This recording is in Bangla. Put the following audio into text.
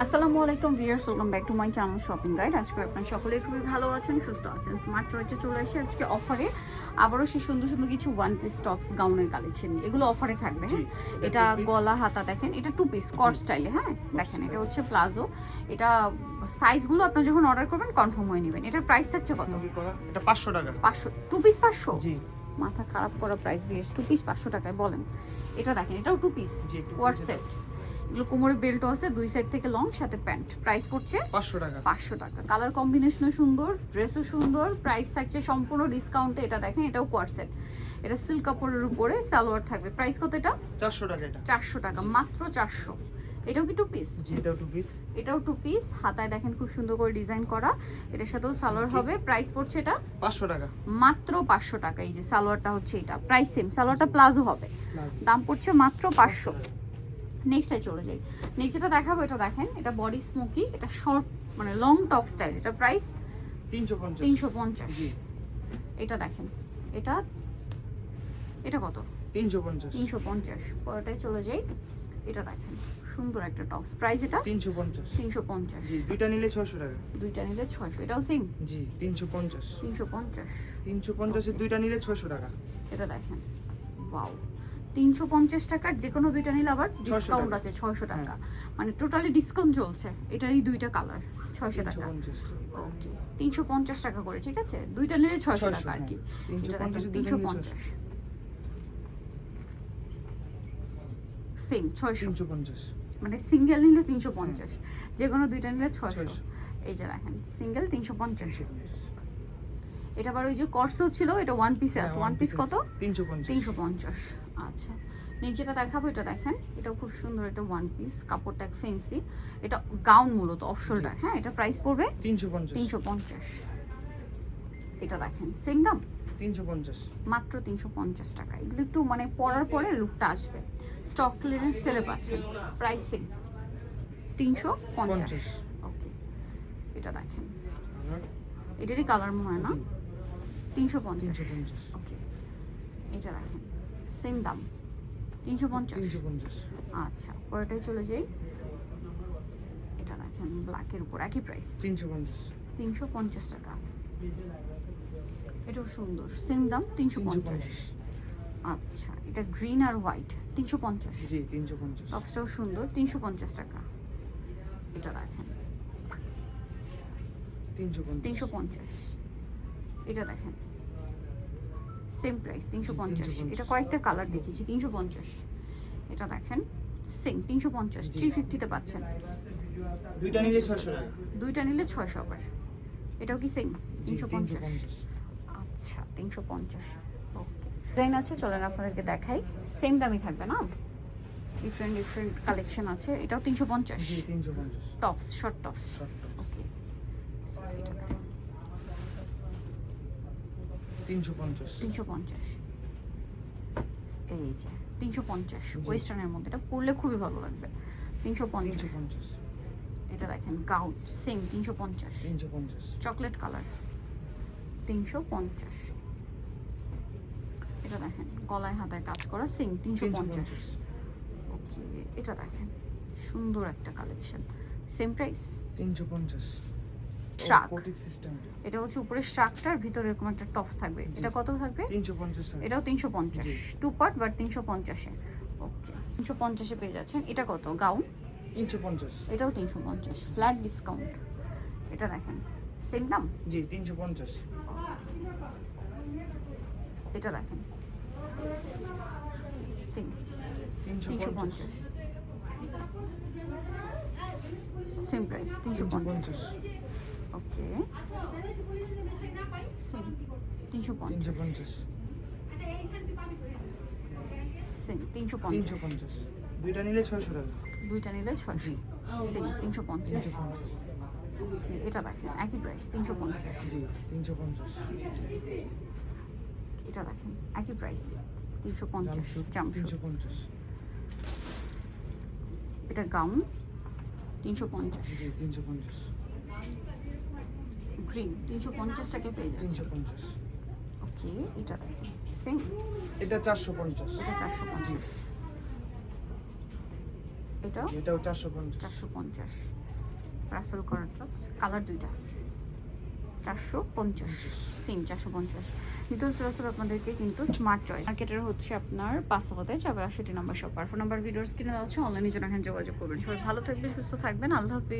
আসসালামু আলাইকুম viewers, welcome back to my channel shopping guide. আজকে আপনারা সকলেই খুবই ভালো আছেন, সুস্থ আছেন। স্মার্ট চয়েসে চলে এসে আজকে অফারে আবারও সেই সুন্দর সুন্দর কিছু ওয়ান পিস টপস গাউনের কালেকশন নিয়ে এগুলো অফারে থাকবে। হ্যাঁ, এটা গলা হাতা দেখেন, এটা টু পিস কট স্টাইলে। হ্যাঁ দেখেন, এটা হচ্ছে প্লাজো। এটা সাইজগুলো আপনারা যখন অর্ডার করবেন কনফার্ম হয়ে নেবেন। এটার প্রাইস থাকছে কত? এটা 500 টাকা। 500 টু পিস 500? জি, মাথা খারাপ করা প্রাইস ভিউয়ার্স, টু পিস 500 টাকায় বলেন। এটা দেখেন, এটাও টু পিস কোয়ার্ট সেট। এগুলো কোমরে বেল্টও আছে, দুই সাইড থেকে লং, সাথে প্যান্ট। প্রাইস পড়ছে 500 টাকা। 500 টাকা। কালার কম্বিনেশনও সুন্দর, ড্রেসও সুন্দর, প্রাইস থাকছে সম্পূর্ণ ডিসকাউন্টে। এটা দেখেন, এটাও কোয়ার্ট সেট। এটা সিল্ক কাপড়ের উপরে সালোয়ার থাকবে। প্রাইস কত এটা? 400 টাকা। এটা 400 টাকা, মাত্র 400। এটাও কি টু পিস? জি, এটাও টু পিস। এটাও টু পিস, হাতায় দেখেন খুব সুন্দর করে ডিজাইন করা। এটার সাথেও সালোয়ার হবে। প্রাইস পড়ছে এটা 500 টাকা, মাত্র 500 টাকা। এই যে সালোয়ারটা হচ্ছে এটা, প্রাইস সেম। সালোয়ারটা প্লাজো হবে, দাম পড়ছে মাত্র 500। নেক্সটে চলে যাই। নেক্সট যেটা দেখাবো, এটা দেখেন, এটা বডি স্মোকি, এটা শর্ট মানে লং টপ স্টাইল। এটা প্রাইস 350। 350। জি, এটা দেখেন, এটা এটা কত? 350। 350। পরেরটাই চলে যাই। এটা দেখেন, সুন্দর একটা টপস। প্রাইস এটা 350। 350। জি, দুইটা নিলে 600 টাকা। দুইটা নিলে 600। এটাও সেম জি, 350। 350। 350 এর দুইটা নিলে 600 টাকা। এটা দেখেন, ওয়াও, 350 টাকার যে কোনো দুইটা নিলে আবার 600 ডিসকাউন্ট টাকা। আছে 600 টাকা। মানে টোটালি ডিসকাউন্ট চলছে। এটারই দুইটা কালার 600 টাকা। 350। ওকে, 350 টাকা করে, ঠিক আছে? দুইটা নিলে 600 টাকা আর কি। হ্যাঁ। এটা 350 দেখেন, এর দুইটা নিলে 350 সেম 600। 350। মানে সিঙ্গেল নিলে 350, যে কোনো দুইটা নিলে 600। 600। এই যে দেখেন, সিঙ্গেল 350। 350। এটা আবার ওই যে কর্সও ছিল, এটা ওয়ান পিসে আছে। ওয়ান পিস কত? 350। 350। আচ্ছা, নেক্সট যেটা দেখাবো, এটা দেখেন, এটাও খুব সুন্দর। এটা ওয়ান পিস, কাপড়টা ফ্যান্সি। এটা গাউন মূলত, অফ শোল্ডার। হ্যাঁ, এটা প্রাইস পড়বে 350। 350। এটা দেখেন, সেম দাম, 350। মাত্র 350 টাকা। এগুলো একটু মানে পরার পরে লুকটা আসবে। স্টক ক্লিয়ারেন্স সেলে পাচ্ছেন। Price same 350। ওকে, এটা দেখেন, এটারই কালার মনে হয় না? 350। 350। ওকে, এটা দেখেন, সেম দাম 350। 350। আচ্ছা, পরেরটাই চলে যাই। এটা দেখেন, ব্ল্যাকের উপর একই প্রাইস 350। 350 টাকা। এটাও সুন্দর, সেম দাম 350। আচ্ছা, এটা গ্রিন আর হোয়াইট 350। জি, 350। টপসটাও সুন্দর, 350 টাকা। এটা দেখেন, 350। 350। এটা দেখেন, সেম প্রাইস 350। 350 এটা কয়েকটা কালার দেখিয়েছি, 350। এটা দেখেন, সেম 350। 350-তে পাচ্ছেন। দুইটা নিলে 600 টাকা। দুইটা নিলে 600 আবার। এটাও কি সেম জি, 350? আচ্ছা, 350। ওকে, ডিজাইন আছে, চলেন আপনাদেরকে দেখাই। সেম দামই থাকবে না, ডিফারেন্ট ডিফারেন্ট কালেকশন আছে। এটাও 350। জি, 350। Tops, short tops. Short top. Okay, এটা দেখেন, 350। 350। এই যে 350 ওয়েস্টার্নের মধ্যে, এটা পরলে খুবই ভালো লাগবে। 350। 350। এটা দেখেন, গাউন সেম 350। 350। Chocolate colour 350। এটা দেখেন, গলায় হাতায় কাজ করা, সেম 350। ওকে, এটা দেখেন, সুন্দর একটা কালেকশন, সেম প্রাইস 350। শাক। কোটি সিস্টেম। এটা হচ্ছে উপরে শাকটার ভিতরে এরকম একটা টপস থাকবে। এটা কত থাকবে? 350 টাকা। এটাও 350। টু পার্ট বাট 350-এ। ওকে, 350-এ পেয়ে যাচ্ছেন। এটা কত? গাউন। 350। এটাও 350, ফ্ল্যাট ডিসকাউন্ট। এটা দেখেন, সেম দাম। জি, 350। এটা দেখেন, সেম 350। 350। Same price 350। ওকে, সেম 350। 350। সেম 350। 350। দুইটা নিলে 600 টাকা। দুইটা নিলে 600। সেম 350। 350। ওকে, এটা দেখেন, একই প্রাইস 350। জি, 350। এটা দেখেন, একই প্রাইস 350। জামশুট। 350। এটা গাউন 350। জি, 350। গ্রিন 350 টাকা পেয়ে যাচ্ছে। 350। ওকে, এটা দেখেন, সেম। এটা 450। এটা 450। এটাও এটাও 450। 450। রাফেল করার টপস, কালার দুইটা, 450, সেম 450। নিতে চলে আসতে হবে আপনাদেরকে কিন্তু স্মার্ট চয়েস মার্কেটের হচ্ছে আপনার 562 নম্বর শপ। আর ফোন নাম্বার ভিডিওস কিনে দেওয়া হচ্ছে, অনলাইনে জন্য এখানে যোগাযোগ করবেন। সবাই ভালো থাকবেন, সুস্থ থাকবেন, আল্লাহ হাফিজ।